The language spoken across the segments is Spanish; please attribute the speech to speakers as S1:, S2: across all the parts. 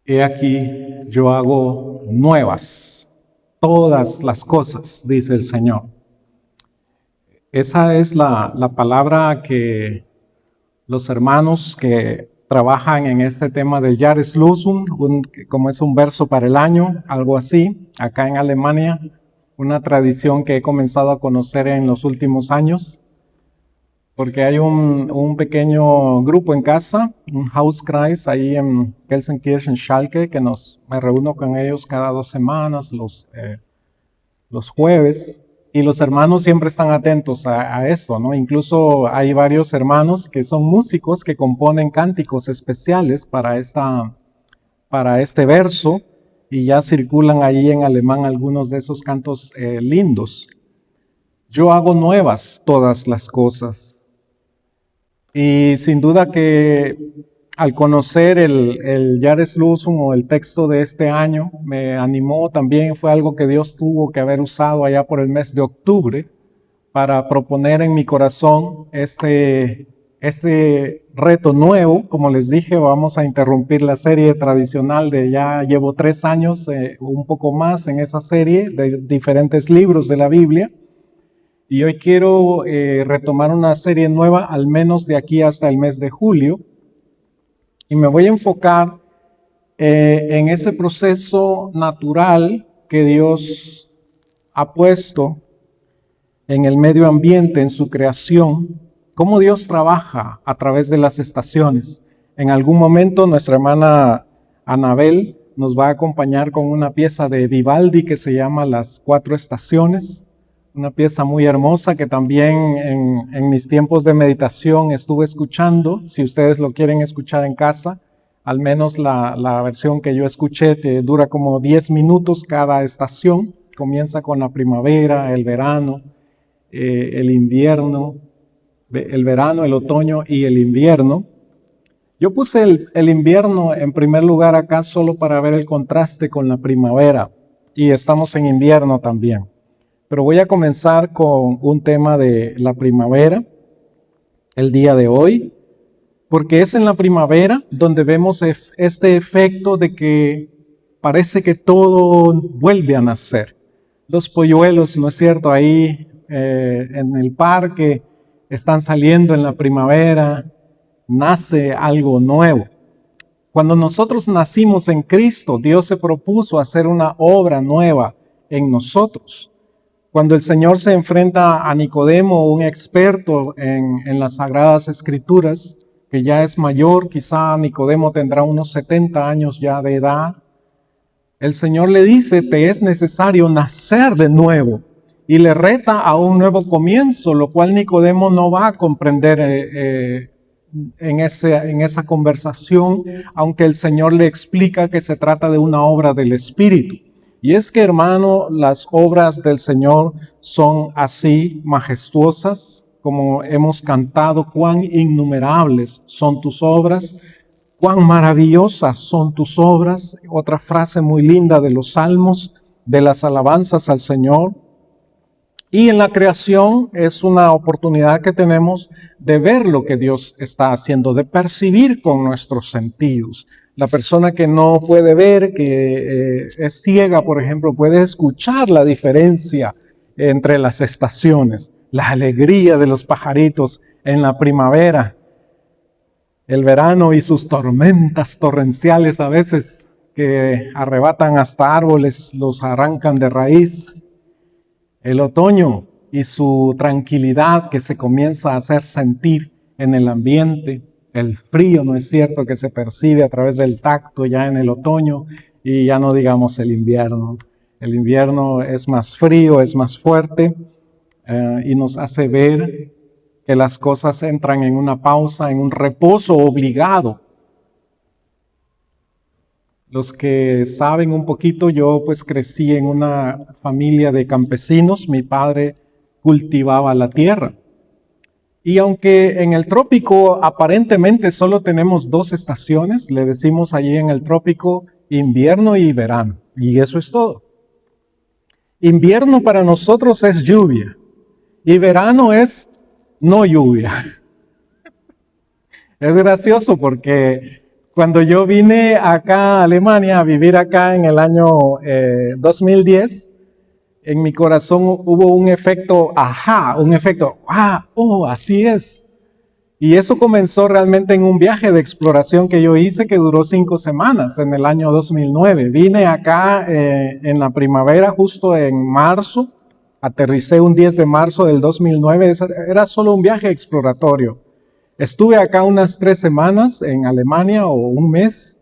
S1: He aquí, yo hago nuevas todas las cosas, dice el Señor. Esa es la palabra que los hermanos que trabajan en este tema del Jahreslosung, como es un verso para el año, algo así, acá en Alemania, una tradición que he comenzado a conocer en los últimos años, porque hay un pequeño grupo en casa, un Hauskreis ahí en Gelsenkirchen, Schalke, que me reúno con ellos cada 2 semanas, los jueves, y los hermanos siempre están atentos a esto, ¿no? Incluso hay varios hermanos que son músicos que componen cánticos especiales para este verso, y ya circulan allí en alemán algunos de esos cantos lindos. Yo hago nuevas todas las cosas. Y sin duda que al conocer el Jahreslosung o el texto de este año, me animó también, fue algo que Dios tuvo que haber usado allá por el mes de octubre para proponer en mi corazón este reto nuevo. Como les dije, vamos a interrumpir la serie tradicional ya llevo 3 años, un poco más en esa serie de diferentes libros de la Biblia. Y hoy quiero retomar una serie nueva, al menos de aquí hasta el mes de julio. Y me voy a enfocar en ese proceso natural que Dios ha puesto en el medio ambiente, en su creación, cómo Dios trabaja a través de las estaciones. En algún momento nuestra hermana Anabel nos va a acompañar con una pieza de Vivaldi que se llama Las 4 estaciones. Una pieza muy hermosa que también en mis tiempos de meditación estuve escuchando. Si ustedes lo quieren escuchar en casa, al menos la versión que yo escuché dura como 10 minutos cada estación. Comienza con la primavera, el verano, el invierno, el verano, el otoño y el invierno. Yo puse el invierno en primer lugar acá solo para ver el contraste con la primavera, y estamos en invierno también. Pero voy a comenzar con un tema de la primavera, el día de hoy, porque es en la primavera donde vemos este efecto de que parece que todo vuelve a nacer. Los polluelos, ¿no es cierto?, ahí en el parque están saliendo en la primavera, nace algo nuevo. Cuando nosotros nacimos en Cristo, Dios se propuso hacer una obra nueva en nosotros. Cuando el Señor se enfrenta a Nicodemo, un experto en las Sagradas Escrituras, que ya es mayor, quizá Nicodemo tendrá unos 70 años ya de edad, el Señor le dice, te es necesario nacer de nuevo, y le reta a un nuevo comienzo, lo cual Nicodemo no va a comprender en esa conversación, aunque el Señor le explica que se trata de una obra del Espíritu. Y es que, hermano, las obras del Señor son así majestuosas, como hemos cantado, cuán innumerables son tus obras, cuán maravillosas son tus obras. Otra frase muy linda de los salmos, de las alabanzas al Señor. Y en la creación es una oportunidad que tenemos de ver lo que Dios está haciendo, de percibir con nuestros sentidos. La persona que no puede ver, que es ciega, por ejemplo, puede escuchar la diferencia entre las estaciones, la alegría de los pajaritos en la primavera, el verano y sus tormentas torrenciales a veces que arrebatan hasta árboles, los arrancan de raíz, el otoño y su tranquilidad que se comienza a hacer sentir en el ambiente, el frío, ¿no es cierto?, que se percibe a través del tacto ya en el otoño, y ya no digamos el invierno. El invierno es más frío, es más fuerte, y nos hace ver que las cosas entran en una pausa, en un reposo obligado. Los que saben un poquito, yo pues crecí en una familia de campesinos, mi padre cultivaba la tierra. Y aunque en el trópico aparentemente solo tenemos 2 estaciones, le decimos allí en el trópico invierno y verano, y eso es todo. Invierno para nosotros es lluvia, y verano es no lluvia. Es gracioso porque Cuando yo vine acá a Alemania, a vivir acá en el año 2010, en mi corazón hubo un efecto, ajá, un efecto, así es. Y eso comenzó realmente en un viaje de exploración que yo hice que duró 5 semanas en el año 2009. Vine acá en la primavera, justo en marzo, aterricé un 10 de marzo del 2009, era solo un viaje exploratorio. Estuve acá unas 3 semanas en Alemania o un mes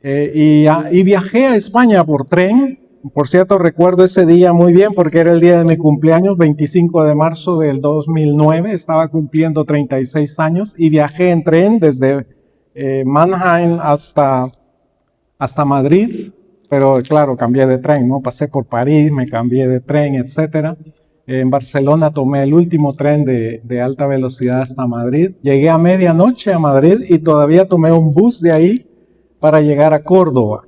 S1: y viajé a España por tren. Por cierto, recuerdo ese día muy bien porque era el día de mi cumpleaños, 25 de marzo del 2009. Estaba cumpliendo 36 años y viajé en tren desde Mannheim hasta Madrid. Pero claro, cambié de tren, ¿no? Pasé por París, me cambié de tren, etc. En Barcelona tomé el último tren de alta velocidad hasta Madrid. Llegué a medianoche a Madrid y todavía tomé un bus de ahí para llegar a Córdoba.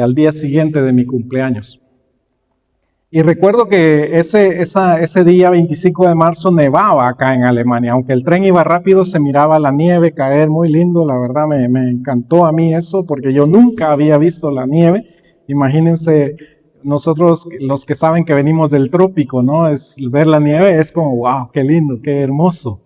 S1: Al día siguiente de mi cumpleaños. Y recuerdo que ese día 25 de marzo nevaba acá en Alemania, aunque el tren iba rápido, se miraba la nieve caer, muy lindo, la verdad me encantó a mí eso, porque yo nunca había visto la nieve. Imagínense, nosotros los que saben que venimos del trópico, ¿no? Ver la nieve es como, wow, qué lindo, qué hermoso.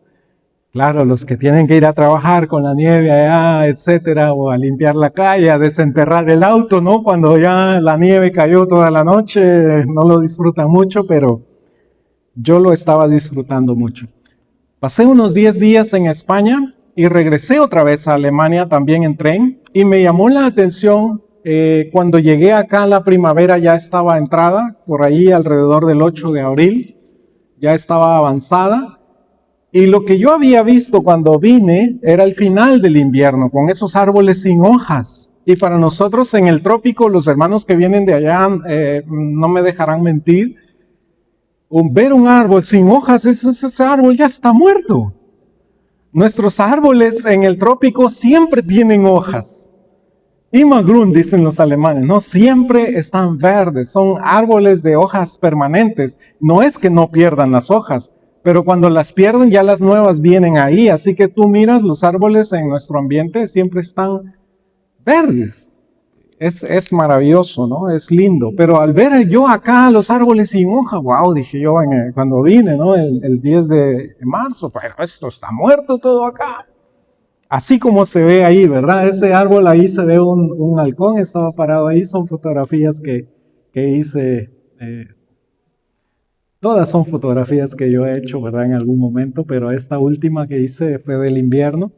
S1: Claro, los que tienen que ir a trabajar con la nieve allá, etcétera, o a limpiar la calle, a desenterrar el auto, ¿no? Cuando ya la nieve cayó toda la noche, no lo disfrutan mucho, pero yo lo estaba disfrutando mucho. Pasé unos 10 días en España y regresé otra vez a Alemania también en tren y me llamó la atención cuando llegué acá la primavera ya estaba entrada, por ahí alrededor del 8 de abril, ya estaba avanzada. Y lo que yo había visto cuando vine era el final del invierno, con esos árboles sin hojas. Y para nosotros en el trópico, los hermanos que vienen de allá no me dejarán mentir, ver un árbol sin hojas, ese árbol ya está muerto. Nuestros árboles en el trópico siempre tienen hojas. Immergrün, dicen los alemanes, ¿no? Siempre están verdes, son árboles de hojas permanentes. No es que no pierdan las hojas, pero cuando las pierden ya las nuevas vienen ahí, así que tú miras los árboles en nuestro ambiente, siempre están verdes. Es maravilloso, ¿no? Es lindo, pero al ver yo acá los árboles sin hoja, wow, dije yo cuando vine, ¿no? El 10 de marzo, pero esto está muerto todo acá. Así como se ve ahí, ¿verdad? Ese árbol ahí se ve un halcón, estaba parado ahí, son fotografías que hice. Todas son fotografías que yo he hecho, ¿verdad? En algún momento, pero esta última que hice fue del invierno.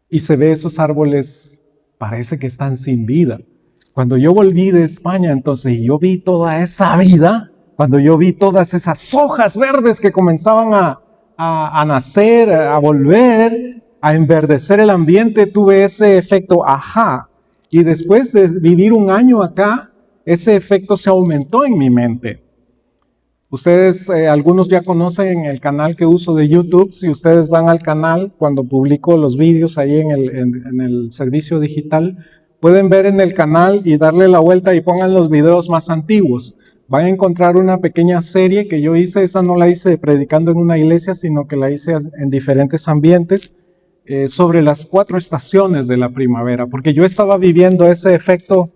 S1: Y se ve esos árboles, parece que están sin vida. Cuando yo volví de España, entonces yo vi toda esa vida, cuando yo vi todas esas hojas verdes que comenzaban a nacer, a volver, a enverdecer el ambiente, tuve ese efecto, ajá. Y después de vivir un año acá, ese efecto se aumentó en mi mente. Ustedes, algunos ya conocen el canal que uso de YouTube. Si ustedes van al canal, cuando publico los vídeos ahí en el servicio digital, pueden ver en el canal y darle la vuelta y pongan los videos más antiguos. Van a encontrar una pequeña serie que yo hice, esa no la hice predicando en una iglesia, sino que la hice en diferentes ambientes, sobre las 4 estaciones de la primavera, porque yo estaba viviendo ese efecto.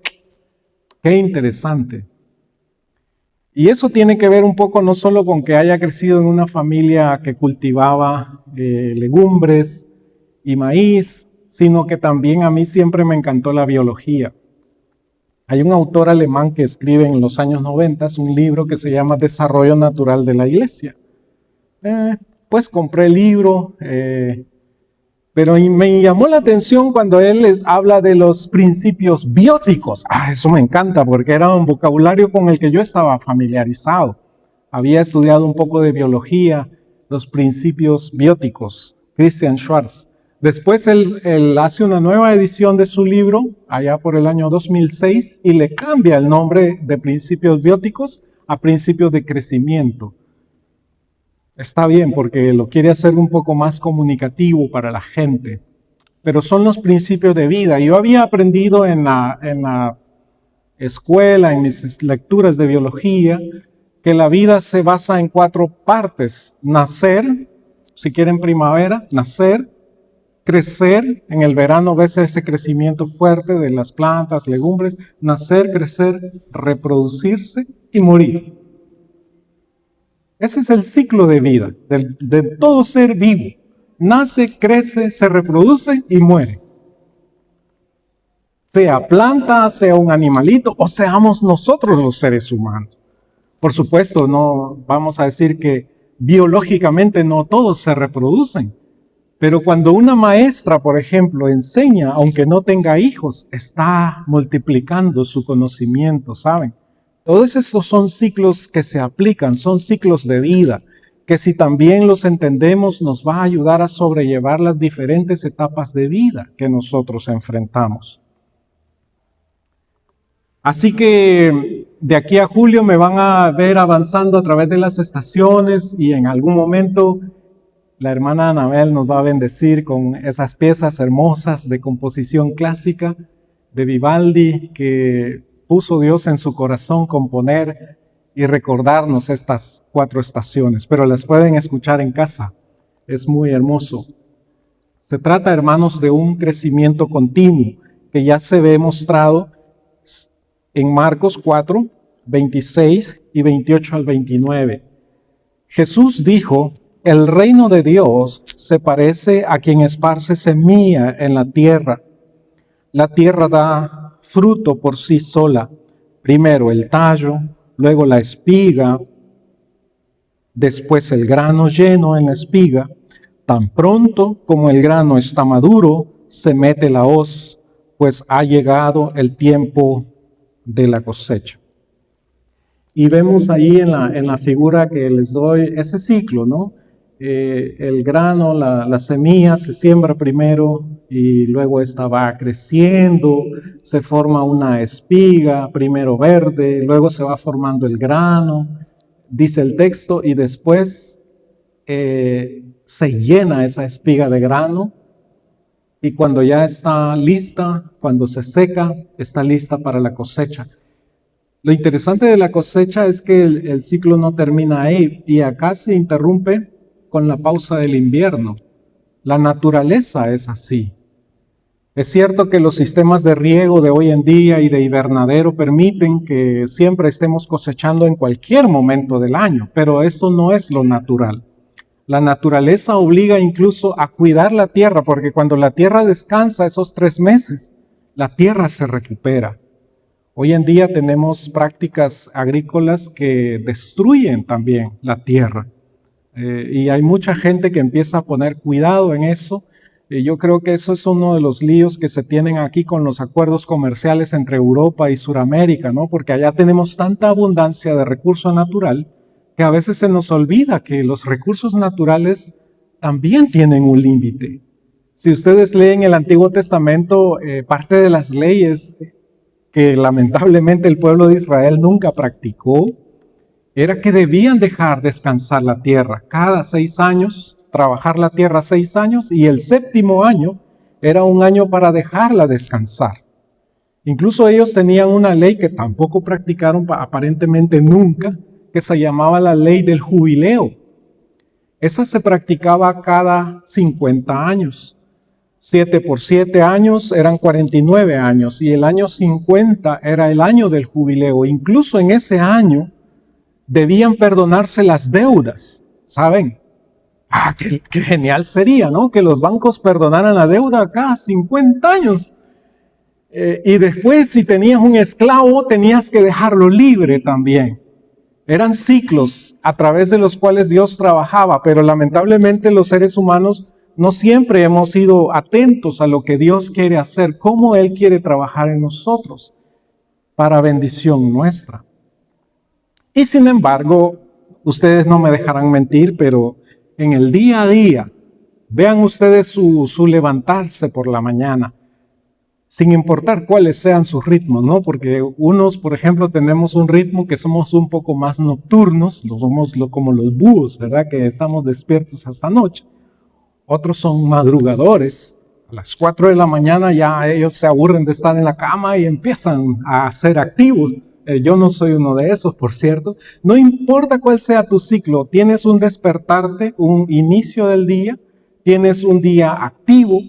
S1: Qué interesante. Y eso tiene que ver un poco no solo con que haya crecido en una familia que cultivaba legumbres y maíz, sino que también a mí siempre me encantó la biología. Hay un autor alemán que escribe en los años 90 un libro que se llama Desarrollo Natural de la Iglesia. Pues compré el libro, pero me llamó la atención cuando él les habla de los principios bióticos. Eso me encanta porque era un vocabulario con el que yo estaba familiarizado. Había estudiado un poco de biología, los principios bióticos, Christian Schwarz. Después él hace una nueva edición de su libro, allá por el año 2006, y le cambia el nombre de principios bióticos a principios de crecimiento. Está bien porque lo quiere hacer un poco más comunicativo para la gente, pero son los principios de vida. Yo había aprendido en la escuela, en mis lecturas de biología, que la vida se basa en 4 partes. Nacer, si quieren primavera, nacer, crecer, en el verano ves ese crecimiento fuerte de las plantas, legumbres, nacer, crecer, reproducirse y morir. Ese es el ciclo de vida de todo ser vivo. Nace, crece, se reproduce y muere. Sea planta, sea un animalito o seamos nosotros los seres humanos. Por supuesto, no vamos a decir que biológicamente no todos se reproducen. Pero cuando una maestra, por ejemplo, enseña, aunque no tenga hijos, está multiplicando su conocimiento, ¿saben? Todos estos son ciclos que se aplican, son ciclos de vida, que si también los entendemos nos va a ayudar a sobrellevar las diferentes etapas de vida que nosotros enfrentamos. Así que de aquí a julio me van a ver avanzando a través de las estaciones y en algún momento la hermana Anabel nos va a bendecir con esas piezas hermosas de composición clásica de Vivaldi que puso Dios en su corazón componer y recordarnos estas 4 estaciones, pero las pueden escuchar en casa, es muy hermoso. Se trata, hermanos, de un crecimiento continuo que ya se ve mostrado en Marcos 4, 26 y 28 al 29. Jesús dijo: el reino de Dios se parece a quien esparce semilla en la tierra. La tierra da fruto por sí sola, primero el tallo, luego la espiga, después el grano lleno en la espiga. Tan pronto como el grano está maduro, se mete la hoz, pues ha llegado el tiempo de la cosecha. Y vemos ahí en la figura que les doy ese ciclo, ¿no? El grano, la semilla se siembra primero y luego esta va creciendo, se forma una espiga, primero verde, luego se va formando el grano, dice el texto, y después se llena esa espiga de grano y cuando ya está lista, cuando se seca, está lista para la cosecha. Lo interesante de la cosecha es que el ciclo no termina ahí y acá se interrumpe con la pausa del invierno. La naturaleza es así. Es cierto que los sistemas de riego de hoy en día y de invernadero permiten que siempre estemos cosechando en cualquier momento del año, pero esto no es lo natural. La naturaleza obliga incluso a cuidar la tierra, porque cuando la tierra descansa esos 3 meses, la tierra se recupera. Hoy en día tenemos prácticas agrícolas que destruyen también la tierra. Y hay mucha gente que empieza a poner cuidado en eso. Yo creo que eso es uno de los líos que se tienen aquí con los acuerdos comerciales entre Europa y Sudamérica, ¿no? Porque allá tenemos tanta abundancia de recurso natural que a veces se nos olvida que los recursos naturales también tienen un límite. Si ustedes leen el Antiguo Testamento, parte de las leyes que lamentablemente el pueblo de Israel nunca practicó, era que debían dejar descansar la tierra. Cada 6 años, trabajar la tierra 6 años, y el 7º año era un año para dejarla descansar. Incluso ellos tenían una ley que tampoco practicaron aparentemente nunca, que se llamaba la ley del jubileo. Esa se practicaba cada 50 años. 7 por 7 años eran 49 años, y el año 50 era el año del jubileo. Incluso en ese año debían perdonarse las deudas, ¿saben? Qué genial sería, ¿no? Que los bancos perdonaran la deuda cada 50 años. Y después, si tenías un esclavo, tenías que dejarlo libre también. Eran ciclos a través de los cuales Dios trabajaba, pero lamentablemente los seres humanos no siempre hemos sido atentos a lo que Dios quiere hacer, cómo Él quiere trabajar en nosotros para bendición nuestra. Y sin embargo, ustedes no me dejarán mentir, pero en el día a día, vean ustedes su levantarse por la mañana, sin importar cuáles sean sus ritmos, ¿no? Porque unos, por ejemplo, tenemos un ritmo que somos un poco más nocturnos, somos como los búhos, ¿verdad? Que estamos despiertos hasta noche. Otros son madrugadores. A las 4 de la mañana ya ellos se aburren de estar en la cama y empiezan a ser activos. Yo no soy uno de esos, por cierto. No importa cuál sea tu ciclo, tienes un despertarte, un inicio del día, tienes un día activo,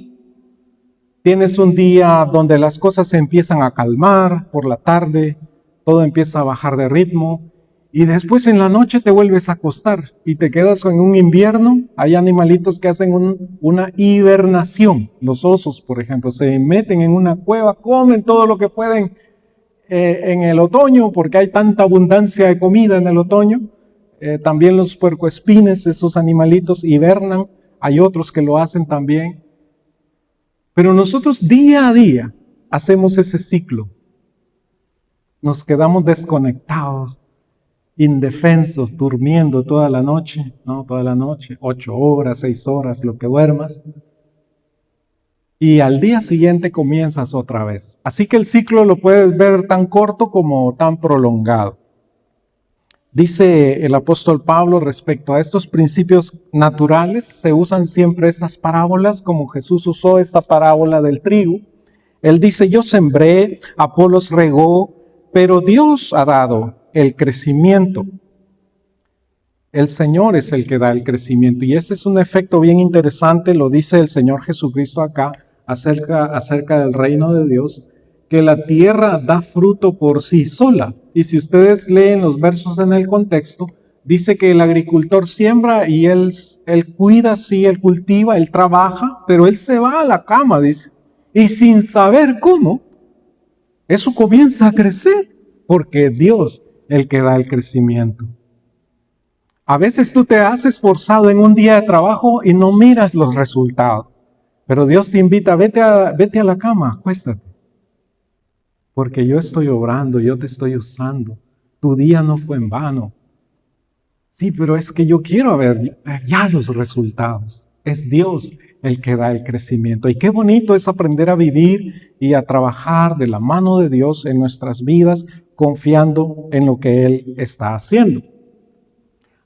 S1: tienes un día donde las cosas se empiezan a calmar por la tarde, todo empieza a bajar de ritmo, y después en la noche te vuelves a acostar y te quedas en un invierno. Hay animalitos que hacen una hibernación. Los osos, por ejemplo, se meten en una cueva, comen todo lo que pueden en el otoño, porque hay tanta abundancia de comida en el otoño. También los puercoespines, esos animalitos hibernan. Hay otros que lo hacen también. Pero nosotros día a día hacemos ese ciclo. Nos quedamos desconectados, indefensos, durmiendo toda la noche, ¿no? Toda la noche, 8 horas, 6 horas, lo que duermas. Y al día siguiente comienzas otra vez. Así que el ciclo lo puedes ver tan corto como tan prolongado. Dice el apóstol Pablo respecto a estos principios naturales, se usan siempre estas parábolas, como Jesús usó esta parábola del trigo. Él dice, yo sembré, Apolos regó, pero Dios ha dado el crecimiento. El Señor es el que da el crecimiento. Y este es un efecto bien interesante, lo dice el Señor Jesucristo acá, acerca del reino de Dios, que la tierra da fruto por sí sola. Y si ustedes leen los versos en el contexto, dice que el agricultor siembra y él cuida, sí, él cultiva, él trabaja, pero él se va a la cama, dice. Y sin saber cómo, eso comienza a crecer, porque Dios es el que da el crecimiento. A veces tú te has esforzado en un día de trabajo y no miras los resultados. Pero Dios te invita, vete a la cama, acuéstate. Porque yo estoy obrando, yo te estoy usando. Tu día no fue en vano. Sí, pero es que yo quiero ver ya los resultados. Es Dios el que da el crecimiento. Y qué bonito es aprender a vivir y a trabajar de la mano de Dios en nuestras vidas, confiando en lo que Él está haciendo.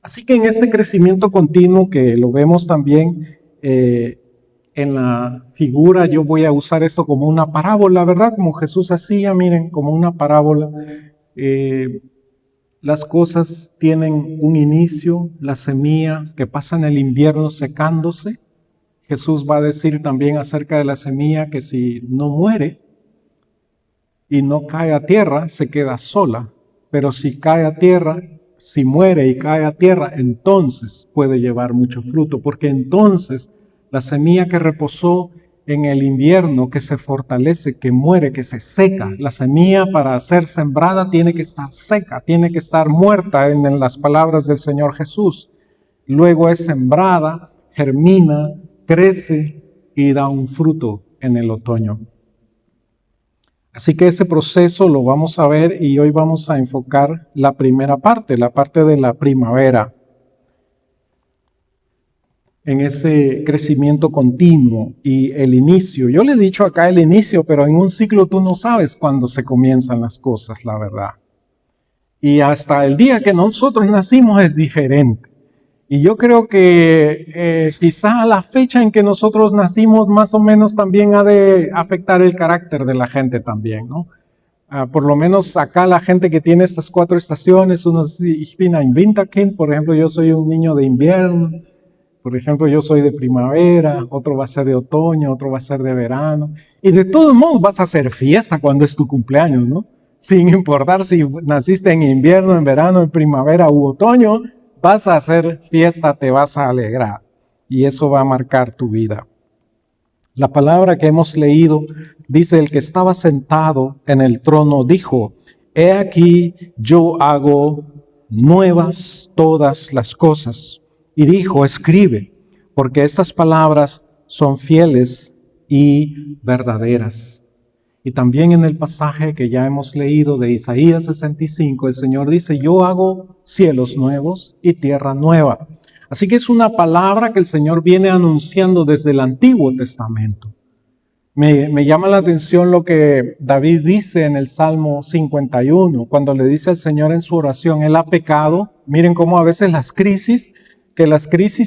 S1: Así que en este crecimiento continuo que lo vemos también en la figura, yo voy a usar esto como una parábola, ¿verdad? Como Jesús hacía, miren, como una parábola. Las cosas tienen un inicio, la semilla que pasa en el invierno secándose. Jesús va a decir también acerca de la semilla que si no muere y no cae a tierra, se queda sola. Pero si cae a tierra, si muere y cae a tierra, entonces puede llevar mucho fruto, porque entonces la semilla que reposó en el invierno, que se fortalece, que muere, que se seca, la semilla para ser sembrada tiene que estar seca, tiene que estar muerta en las palabras del Señor Jesús. Luego es sembrada, germina, crece y da un fruto en el otoño. Así que ese proceso lo vamos a ver y hoy vamos a enfocar la primera parte, la parte de la primavera, en ese crecimiento continuo y el inicio. Yo le he dicho acá el inicio, pero en un ciclo tú no sabes cuándo se comienzan las cosas, la verdad. Y hasta el día que nosotros nacimos es diferente. Y yo creo que quizá la fecha en que nosotros nacimos más o menos también ha de afectar el carácter de la gente también, ¿no? Por lo menos acá la gente que tiene estas 4 estaciones, unos ich bin ein Winterkind, por ejemplo, yo soy un niño de invierno, por ejemplo, yo soy de primavera, otro va a ser de otoño, otro va a ser de verano. Y de todos modos vas a hacer fiesta cuando es tu cumpleaños, ¿no? Sin importar si naciste en invierno, en verano, en primavera u otoño, vas a hacer fiesta, te vas a alegrar. Y eso va a marcar tu vida. La palabra que hemos leído dice, el que estaba sentado en el trono dijo, he aquí yo hago nuevas todas las cosas. Y dijo, escribe, porque estas palabras son fieles y verdaderas. Y también en el pasaje que ya hemos leído de Isaías 65, el Señor dice, yo hago cielos nuevos y tierra nueva. Así que es una palabra que el Señor viene anunciando desde el Antiguo Testamento. Me llama la atención lo que David dice en el Salmo 51, cuando le dice al Señor en su oración, Él ha pecado. Miren cómo a veces las crisis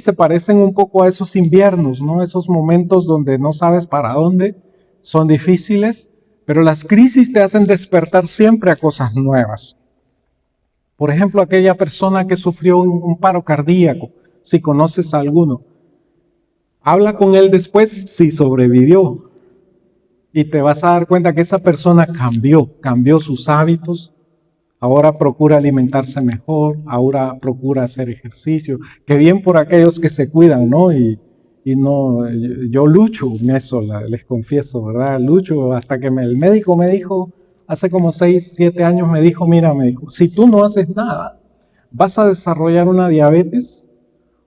S1: se parecen un poco a esos inviernos, ¿no? Esos momentos donde no sabes para dónde, son difíciles, pero las crisis te hacen despertar siempre a cosas nuevas. Por ejemplo, aquella persona que sufrió un paro cardíaco, si conoces a alguno, Habla con él después si sobrevivió. Y te vas a dar cuenta que esa persona cambió sus hábitos. Ahora procura alimentarse mejor, ahora procura hacer ejercicio. Qué bien por aquellos que se cuidan, ¿no? Y no, yo lucho en eso, les confieso, ¿verdad? Lucho hasta que el médico me dijo, hace como 6, 7 años me dijo, mira, me dijo, si tú no haces nada, vas a desarrollar una diabetes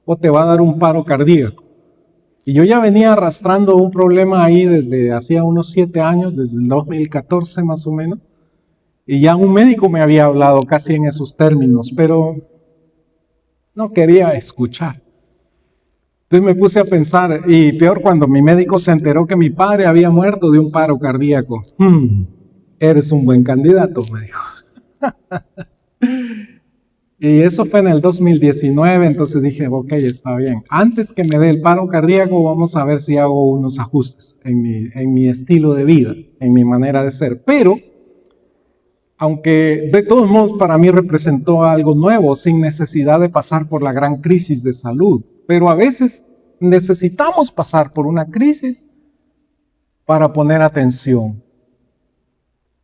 S1: o te va a dar un paro cardíaco. Y yo ya venía arrastrando un problema ahí desde hacía unos 7 años, desde el 2014 más o menos. Y ya un médico me había hablado casi en esos términos, pero no quería escuchar. Entonces me puse a pensar, y peor cuando mi médico se enteró que mi padre había muerto de un paro cardíaco. Eres un buen candidato, me dijo. Y eso fue en el 2019, entonces dije, ok, está bien. Antes que me dé el paro cardíaco, vamos a ver si hago unos ajustes en mi estilo de vida, en mi manera de ser. Pero aunque de todos modos para mí representó algo nuevo, sin necesidad de pasar por la gran crisis de salud. Pero a veces necesitamos pasar por una crisis para poner atención.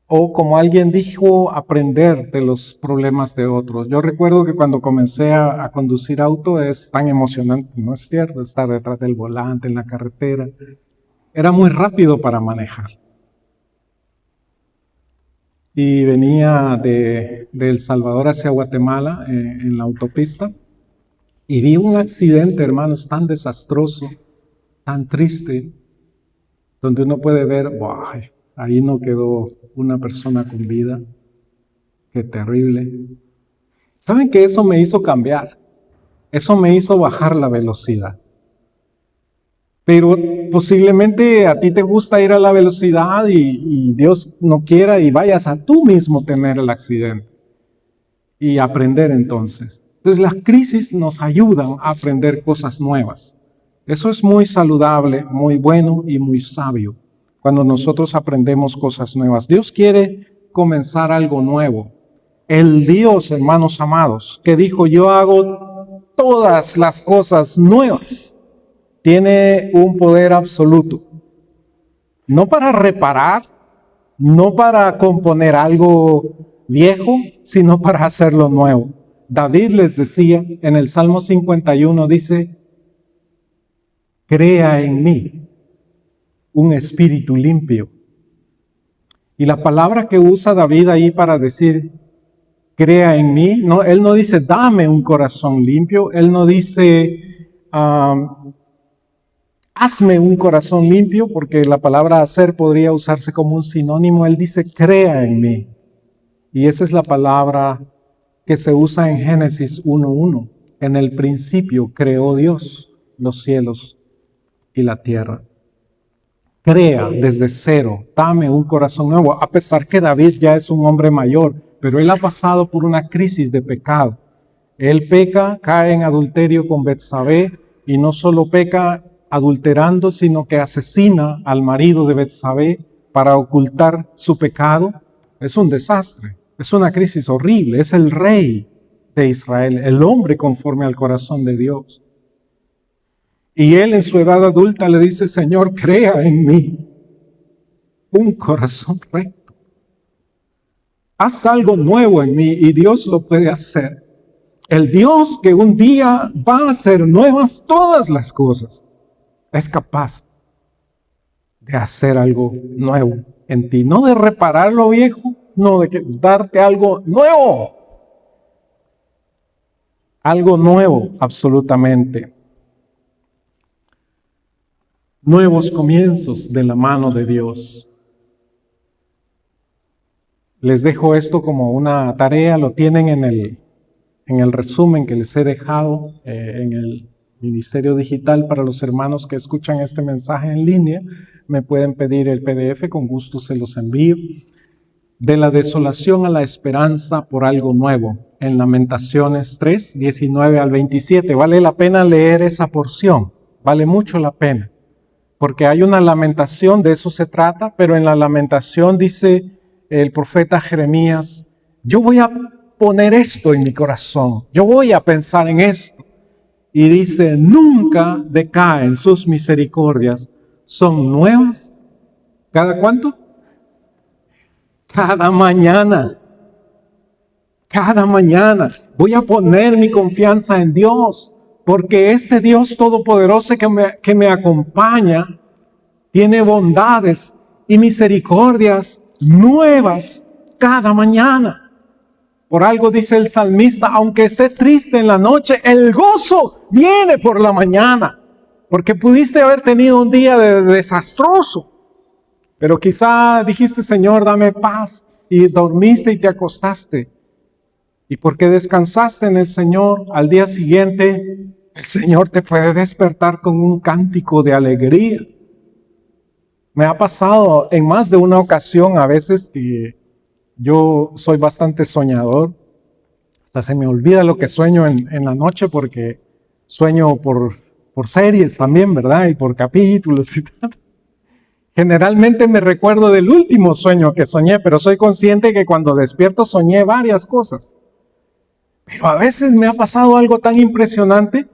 S1: O como alguien dijo, aprender de los problemas de otros. Yo recuerdo que cuando comencé a conducir auto es tan emocionante, ¿no es cierto? Estar detrás del volante en la carretera. Era muy rápido para manejar. Y venía de El Salvador hacia Guatemala en la autopista y vi un accidente, hermanos, tan desastroso, tan triste, donde uno puede ver, wow, ahí no quedó una persona con vida, qué terrible. ¿Saben que eso me hizo cambiar? Eso me hizo bajar la velocidad. Pero posiblemente a ti te gusta ir a la velocidad y Dios no quiera y vayas a tú mismo tener el accidente y aprender entonces. Entonces las crisis nos ayudan a aprender cosas nuevas. Eso es muy saludable, muy bueno y muy sabio cuando nosotros aprendemos cosas nuevas. Dios quiere comenzar algo nuevo. El Dios, hermanos amados, que dijo, yo hago todas las cosas nuevas, tiene un poder absoluto, no para reparar, no para componer algo viejo, sino para hacerlo nuevo. David les decía en el Salmo 51, dice, crea en mí un espíritu limpio. Y la palabra que usa David ahí para decir, crea en mí, no, él no dice, dame un corazón limpio, él no dice, hazme un corazón limpio, porque la palabra hacer podría usarse como un sinónimo. Él dice, crea en mí. Y esa es la palabra que se usa en Génesis 1:1. En el principio creó Dios los cielos y la tierra. Crea desde cero, dame un corazón nuevo. A pesar que David ya es un hombre mayor, pero él ha pasado por una crisis de pecado. Él peca, cae en adulterio con Betsabé, y no solo peca adulterando, sino que asesina al marido de Betsabé para ocultar su pecado. Es un desastre, es una crisis horrible. Es el rey de Israel, el hombre conforme al corazón de Dios. Y él en su edad adulta le dice, Señor, crea en mí un corazón recto. Haz algo nuevo en mí, y Dios lo puede hacer. El Dios que un día va a hacer nuevas todas las cosas, es capaz de hacer algo nuevo en ti. No de reparar lo viejo, no de darte algo nuevo. Algo nuevo, absolutamente. Nuevos comienzos de la mano de Dios. Les dejo esto como una tarea, lo tienen en el resumen que les he dejado en el Ministerio Digital para los hermanos que escuchan este mensaje en línea. Me pueden pedir el PDF, con gusto se los envío. De la desolación a la esperanza por algo nuevo, en Lamentaciones 3, 19 al 27. Vale la pena leer esa porción, vale mucho la pena, porque hay una lamentación, de eso se trata, pero en la lamentación dice el profeta Jeremías, yo voy a poner esto en mi corazón, yo voy a pensar en esto. Y dice, nunca decaen sus misericordias. Son nuevas. ¿Cada cuánto? Cada mañana. Cada mañana. Voy a poner mi confianza en Dios, porque este Dios todopoderoso que me acompaña tiene bondades y misericordias nuevas cada mañana. Por algo dice el salmista, aunque esté triste en la noche, el gozo viene por la mañana. Porque pudiste haber tenido un día desastroso. Pero quizá dijiste, Señor, dame paz. Y dormiste y te acostaste. Y porque descansaste en el Señor, al día siguiente, el Señor te puede despertar con un cántico de alegría. Me ha pasado en más de una ocasión a veces que yo soy bastante soñador. Hasta se me olvida lo que sueño en la noche porque sueño por series también, ¿verdad? Y por capítulos y tal. Generalmente me recuerdo del último sueño que soñé, pero soy consciente que cuando despierto soñé varias cosas. Pero a veces me ha pasado algo tan impresionante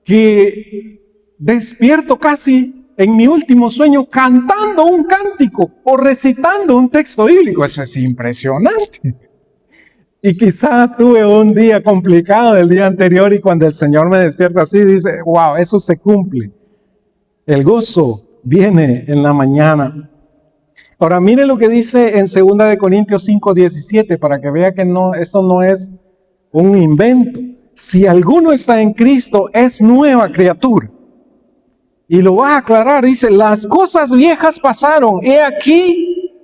S1: que despierto casi en mi último sueño cantando un cántico o recitando un texto bíblico. Eso es impresionante. Y quizá tuve un día complicado el día anterior y cuando el Señor me despierta así, dice, wow, eso se cumple. El gozo viene en la mañana. Ahora mire lo que dice en 2 Corintios 5:17 para que vea que eso no es un invento. Si alguno está en Cristo, es nueva criatura. Y lo va a aclarar, dice, las cosas viejas pasaron, he aquí,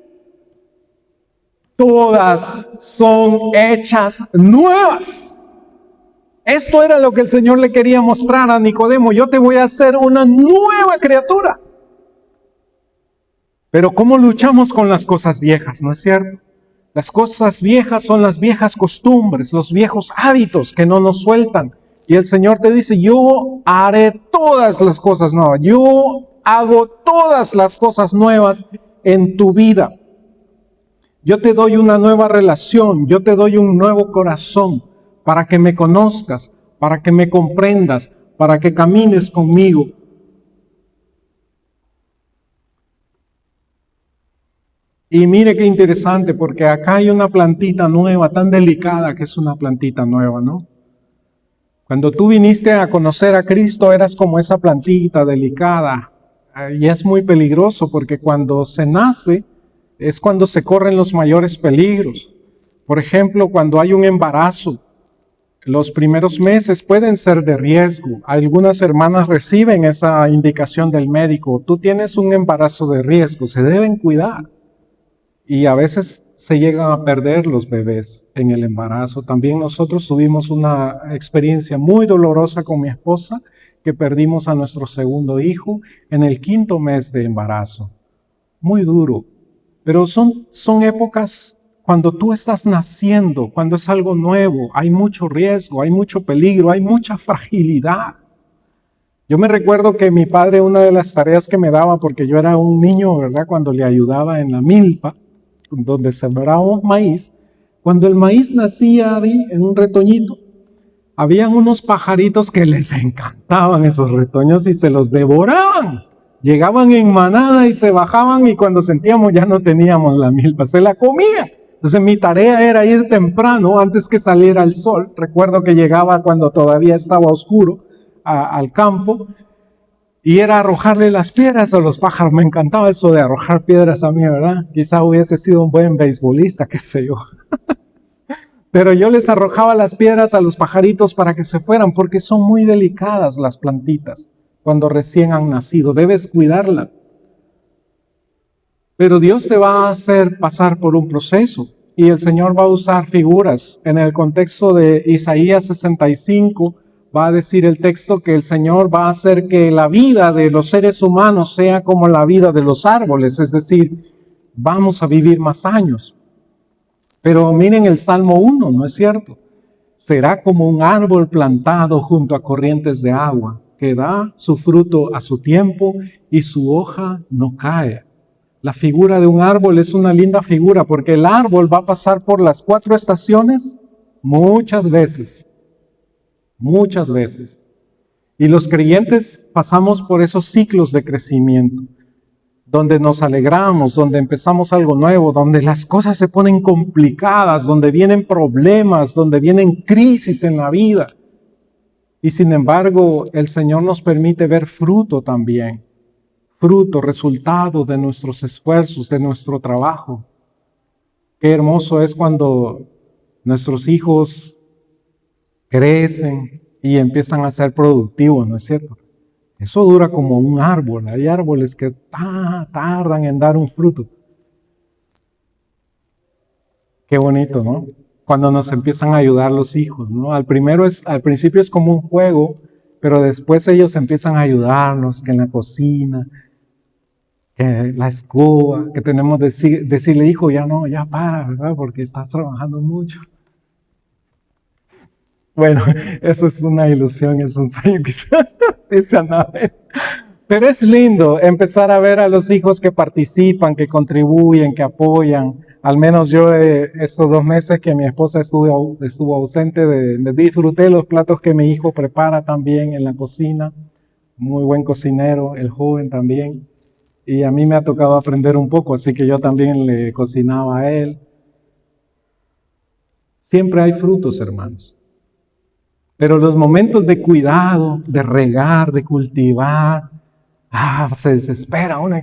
S1: todas son hechas nuevas. Esto era lo que el Señor le quería mostrar a Nicodemo, yo te voy a hacer una nueva criatura. Pero ¿cómo luchamos con las cosas viejas? ¿No es cierto? Las cosas viejas son las viejas costumbres, los viejos hábitos que no nos sueltan. Y el Señor te dice, yo haré todas las cosas nuevas. Yo hago todas las cosas nuevas en tu vida. Yo te doy una nueva relación, yo te doy un nuevo corazón para que me conozcas, para que me comprendas, para que camines conmigo. Y mire qué interesante, porque acá hay una plantita nueva, tan delicada que es una plantita nueva, ¿no? Cuando tú viniste a conocer a Cristo, eras como esa plantita delicada. Y es muy peligroso porque cuando se nace, es cuando se corren los mayores peligros. Por ejemplo, cuando hay un embarazo, los primeros meses pueden ser de riesgo. Algunas hermanas reciben esa indicación del médico. Tú tienes un embarazo de riesgo, se deben cuidar. Y a veces se llegan a perder los bebés en el embarazo. También nosotros tuvimos una experiencia muy dolorosa con mi esposa, que perdimos a nuestro segundo hijo en el 5º mes de embarazo. Muy duro. Pero son épocas cuando tú estás naciendo, cuando es algo nuevo, hay mucho riesgo, hay mucho peligro, hay mucha fragilidad. Yo me recuerdo que mi padre, una de las tareas que me daba, porque yo era un niño, ¿verdad?, cuando le ayudaba en la milpa, donde sembrábamos maíz, cuando el maíz nacía ahí en un retoñito, habían unos pajaritos que les encantaban esos retoños y se los devoraban. Llegaban en manada y se bajaban y cuando sentíamos ya no teníamos la milpa, se la comían. Entonces mi tarea era ir temprano antes que saliera el sol. Recuerdo que llegaba cuando todavía estaba oscuro al campo y era arrojarle las piedras a los pájaros. Me encantaba eso de arrojar piedras a mí, ¿verdad? Quizá hubiese sido un buen beisbolista, qué sé yo. Pero yo les arrojaba las piedras a los pajaritos para que se fueran, porque son muy delicadas las plantitas cuando recién han nacido. Debes cuidarlas. Pero Dios te va a hacer pasar por un proceso y el Señor va a usar figuras. En el contexto de Isaías 65, va a decir el texto que el Señor va a hacer que la vida de los seres humanos sea como la vida de los árboles, es decir, vamos a vivir más años. Pero miren el Salmo 1, ¿no es cierto? Será como un árbol plantado junto a corrientes de agua, que da su fruto a su tiempo y su hoja no cae. La figura de un árbol es una linda figura porque el árbol va a pasar por las 4 estaciones muchas veces. Muchas veces. Y los creyentes pasamos por esos ciclos de crecimiento, donde nos alegramos, donde empezamos algo nuevo, donde las cosas se ponen complicadas, donde vienen problemas, donde vienen crisis en la vida. Y sin embargo, el Señor nos permite ver fruto también, fruto, resultado de nuestros esfuerzos, de nuestro trabajo. Qué hermoso es cuando nuestros hijos crecen y empiezan a ser productivos, ¿no es cierto? Eso dura como un árbol. Hay árboles que tardan en dar un fruto. Qué bonito, ¿no? Cuando nos empiezan a ayudar los hijos, ¿no? Al principio es como un juego, pero después ellos empiezan a ayudarnos, que en la cocina, que la escoba, que tenemos que decirle, hijo, ya no, ya para, ¿verdad? Porque estás trabajando mucho. Bueno, eso es una ilusión, es un sueño quizás, dice Anabel. Pero es lindo empezar a ver a los hijos que participan, que contribuyen, que apoyan. Al menos yo estos 2 meses que mi esposa estuvo ausente, me disfruté los platos que mi hijo prepara también en la cocina. Muy buen cocinero, el joven también. Y a mí me ha tocado aprender un poco, así que yo también le cocinaba a él. Siempre hay frutos, hermanos. Pero los momentos de cuidado, de regar, de cultivar, se desespera uno.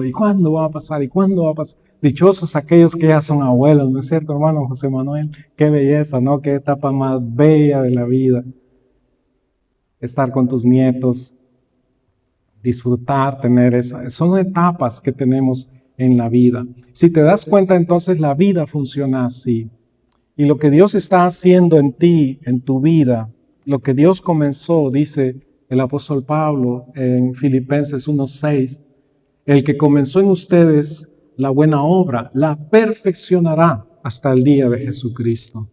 S1: ¿Y cuándo va a pasar? ¿Y cuándo va a pasar? Dichosos aquellos que ya son abuelos, ¿no es cierto, hermano José Manuel? Qué belleza, ¿no? Qué etapa más bella de la vida. Estar con tus nietos, disfrutar, tener son etapas que tenemos en la vida. Si te das cuenta, entonces la vida funciona así. Y lo que Dios está haciendo en ti, en tu vida, lo que Dios comenzó, dice el apóstol Pablo en Filipenses 1:6, el que comenzó en ustedes la buena obra, la perfeccionará hasta el día de Jesucristo.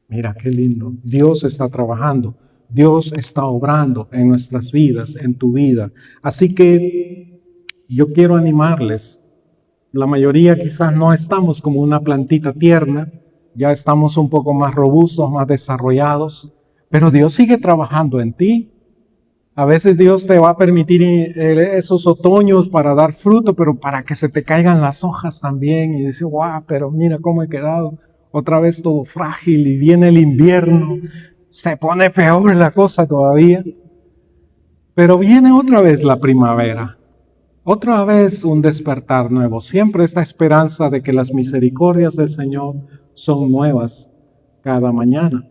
S1: Mira qué lindo. Dios está trabajando, Dios está obrando en nuestras vidas, en tu vida. Así que yo quiero animarles. La mayoría quizás no estamos como una plantita tierna, ya estamos un poco más robustos, más desarrollados, pero Dios sigue trabajando en ti. A veces Dios te va a permitir esos otoños para dar fruto, pero para que se te caigan las hojas también. Y dices, guau, pero mira cómo he quedado. Otra vez todo frágil y viene el invierno. Se pone peor la cosa todavía. Pero viene otra vez la primavera. Otra vez un despertar nuevo. Siempre esta esperanza de que las misericordias del Señor son nuevas cada mañana.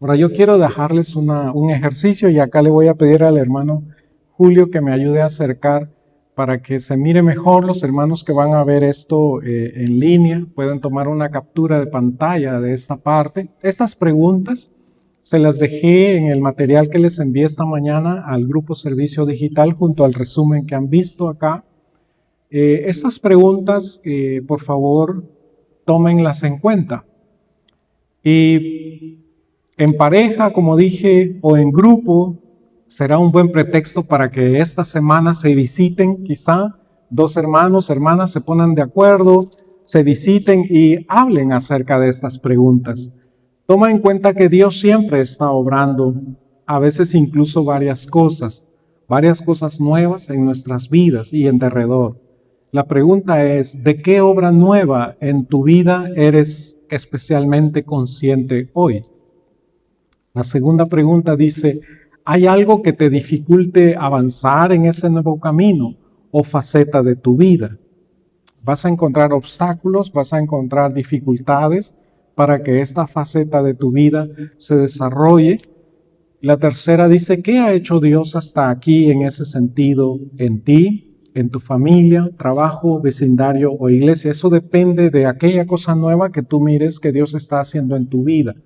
S1: Ahora yo quiero dejarles un ejercicio y acá le voy a pedir al hermano Julio que me ayude a acercar para que se mire mejor. Los hermanos que van a ver esto en línea pueden tomar una captura de pantalla de esta parte. Estas preguntas se las dejé en el material que les envié esta mañana al grupo Servicio Digital junto al resumen que han visto acá. Estas preguntas, por favor, tómenlas en cuenta. Y en pareja, como dije, o en grupo, será un buen pretexto para que esta semana se visiten, quizá 2 hermanos, hermanas se pongan de acuerdo, se visiten y hablen acerca de estas preguntas. Toma en cuenta que Dios siempre está obrando, a veces incluso varias cosas nuevas en nuestras vidas y en derredor. La pregunta es, ¿de qué obra nueva en tu vida eres especialmente consciente hoy? La segunda pregunta dice, ¿hay algo que te dificulte avanzar en ese nuevo camino o faceta de tu vida? Vas a encontrar obstáculos, vas a encontrar dificultades para que esta faceta de tu vida se desarrolle. La tercera dice, ¿qué ha hecho Dios hasta aquí en ese sentido en ti, en tu familia, trabajo, vecindario o iglesia? Eso depende de aquella cosa nueva que tú mires que Dios está haciendo en tu vida.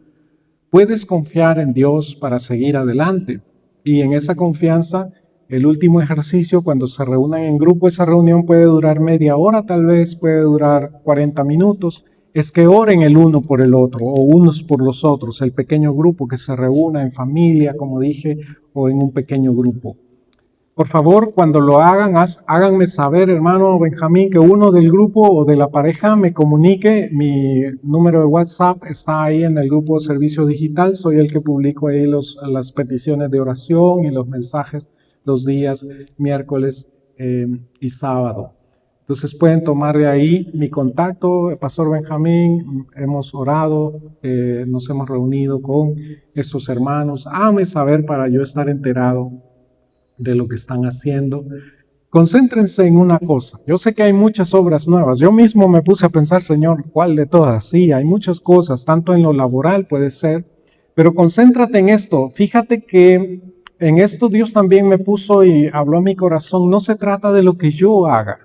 S1: Puedes confiar en Dios para seguir adelante. Y en esa confianza, el último ejercicio, cuando se reúnan en grupo, esa reunión puede durar media hora, tal vez puede durar 40 minutos. Es que oren el uno por el otro o unos por los otros, el pequeño grupo que se reúna en familia, como dije, o en un pequeño grupo. Por favor, cuando lo hagan, háganme saber, hermano Benjamín, que uno del grupo o de la pareja me comunique. Mi número de WhatsApp está ahí en el grupo de servicio digital. Soy el que publico ahí las peticiones de oración y los mensajes los días miércoles y sábado. Entonces pueden tomar de ahí mi contacto, Pastor Benjamín, hemos orado, nos hemos reunido con estos hermanos. Háganme saber para yo estar enterado de lo que están haciendo. Concéntrense en una cosa. Yo sé que hay muchas obras nuevas. Yo mismo me puse a pensar, Señor, ¿cuál de todas? Sí, hay muchas cosas, tanto en lo laboral puede ser, pero concéntrate en esto. Fíjate que en esto Dios también me puso y habló a mi corazón. No se trata de lo que yo haga,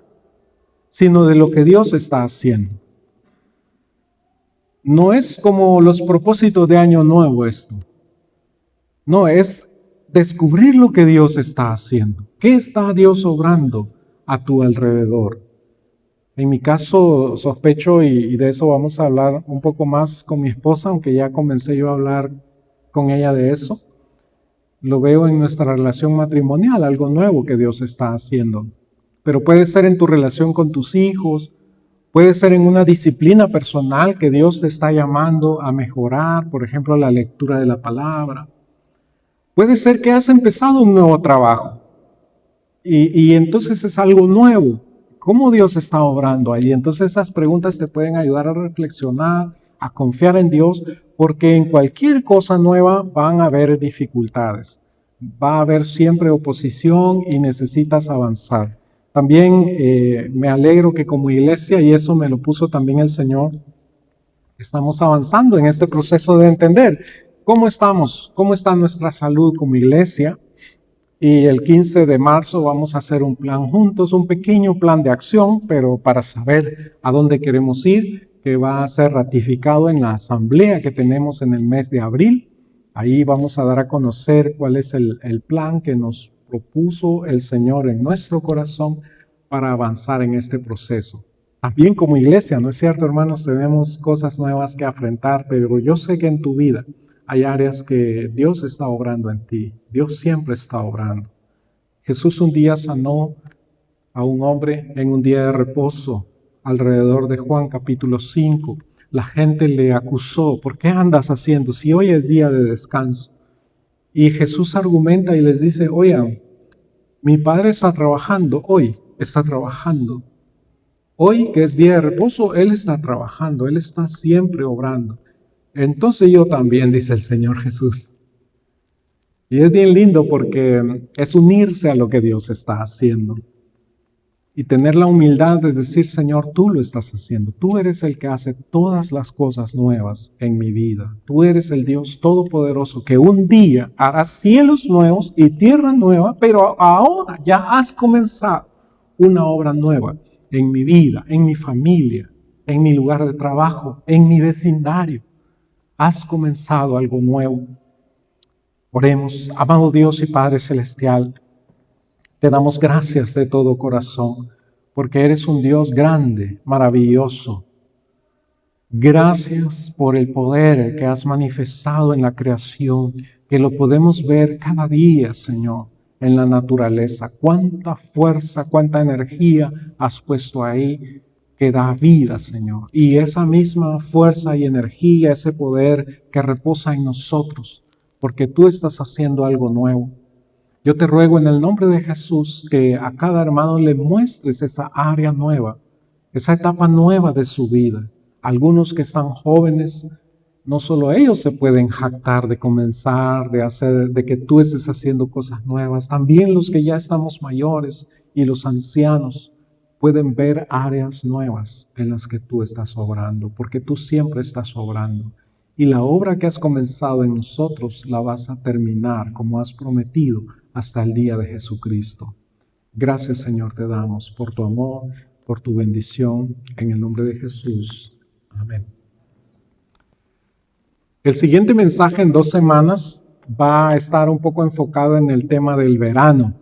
S1: sino de lo que Dios está haciendo. No es como los propósitos de Año Nuevo esto. No, es descubrir lo que Dios está haciendo. ¿Qué está Dios obrando a tu alrededor? En mi caso, sospecho, y de eso vamos a hablar un poco más con mi esposa, aunque ya comencé yo a hablar con ella de eso. Lo veo en nuestra relación matrimonial, algo nuevo que Dios está haciendo. Pero puede ser en tu relación con tus hijos, puede ser en una disciplina personal que Dios te está llamando a mejorar, por ejemplo, la lectura de la palabra. Puede ser que has empezado un nuevo trabajo y entonces es algo nuevo. ¿Cómo Dios está obrando ahí? Entonces esas preguntas te pueden ayudar a reflexionar, a confiar en Dios, porque en cualquier cosa nueva van a haber dificultades. Va a haber siempre oposición y necesitas avanzar. También me alegro que como iglesia, y eso me lo puso también el Señor, estamos avanzando en este proceso de entender ¿cómo estamos? ¿Cómo está nuestra salud como iglesia? Y el 15 de marzo vamos a hacer un plan juntos, un pequeño plan de acción, pero para saber a dónde queremos ir, que va a ser ratificado en la asamblea que tenemos en el mes de abril. Ahí vamos a dar a conocer cuál es el plan que nos propuso el Señor en nuestro corazón para avanzar en este proceso. También como iglesia, ¿no es cierto, hermanos? Tenemos cosas nuevas que afrontar, pero yo sé que en tu vida hay áreas que Dios está obrando en ti. Dios siempre está obrando. Jesús un día sanó a un hombre en un día de reposo, alrededor de Juan capítulo 5. La gente le acusó, ¿por qué andas haciendo si hoy es día de descanso? Y Jesús argumenta y les dice, oigan, mi Padre está trabajando, hoy está trabajando. Hoy que es día de reposo, Él está trabajando, Él está siempre obrando. Entonces yo también, dice el Señor Jesús. Y es bien lindo porque es unirse a lo que Dios está haciendo. Y tener la humildad de decir, Señor, tú lo estás haciendo. Tú eres el que hace todas las cosas nuevas en mi vida. Tú eres el Dios todopoderoso que un día hará cielos nuevos y tierra nueva, pero ahora ya has comenzado una obra nueva en mi vida, en mi familia, en mi lugar de trabajo, en mi vecindario. Has comenzado algo nuevo. Oremos, amado Dios y Padre Celestial, te damos gracias de todo corazón, porque eres un Dios grande, maravilloso. Gracias por el poder que has manifestado en la creación, que lo podemos ver cada día, Señor, en la naturaleza. Cuánta fuerza, cuánta energía has puesto ahí, que da vida, Señor. Y esa misma fuerza y energía, ese poder que reposa en nosotros, porque tú estás haciendo algo nuevo. Yo te ruego en el nombre de Jesús que a cada hermano le muestres esa área nueva, esa etapa nueva de su vida. Algunos que están jóvenes, no solo ellos se pueden jactar de comenzar, de hacer, de que tú estés haciendo cosas nuevas. También los que ya estamos mayores y los ancianos pueden ver áreas nuevas en las que tú estás obrando, porque tú siempre estás obrando. Y la obra que has comenzado en nosotros la vas a terminar como has prometido hasta el día de Jesucristo. Gracias, Señor, te damos por tu amor, por tu bendición, en el nombre de Jesús. Amén. El siguiente mensaje en 2 semanas va a estar un poco enfocado en el tema del verano.